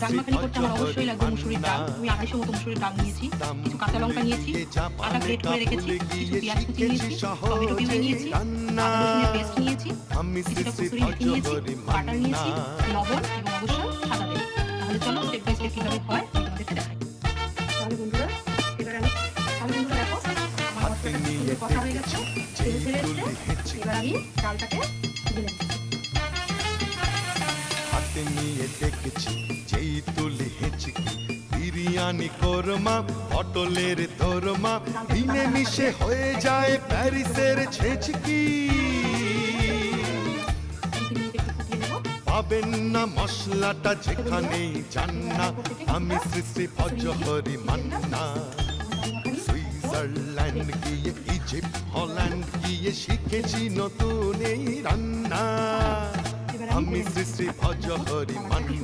ডালমাখানি করতে আমার অবশ্যই লাগবে মুসুরির ডাল। আমি 250 মতো মুসুরির ডাল নিয়েছি, কিছু কাঁচা লঙ্কা নিয়েছি, আদা গ্রেট করে রেখেছি, কিছু পেঁয়াজ কুচি নিয়েছি, টমেটো পিউরি নিয়েছি, আদা রসুনের পেস্ট নিয়েছি, কিছুটা কসুরি মেথি নিয়েছি, বাটার নিয়েছি, লবণ এবং অবশ্যই সাদা তেল। তাহলে চলো স্টেপ বাই স্টেপ কিভাবে হয় আমি তোমাদেরকে দেখাই। তাহলে বন্ধুরা দেখো আমার মশলাটা সুন্দর কষা হয়ে গেছে, তেল ছেড়ে এসেছে। এবার আমি ডালটাকে ঢেলে দিচ্ছি। হাতে নিয়ে দেখেছি যেই তুলে হেঁচকি, বিরিয়ানি কোরমা পটলের দোরমা, মিলে মিশে হয়ে যায় প্যারিসের ছেচকি। পাবেন না মশলাটা যেখানেই যান না, আমি শ্রী ভজহরি মান্না। সুইজারল্যান্ড গিয়ে ইজিপ্ট হল্যান্ড গিয়ে শিখেছি নতুন এই রান্না, আমি শ্রী ভজহরি মান্না।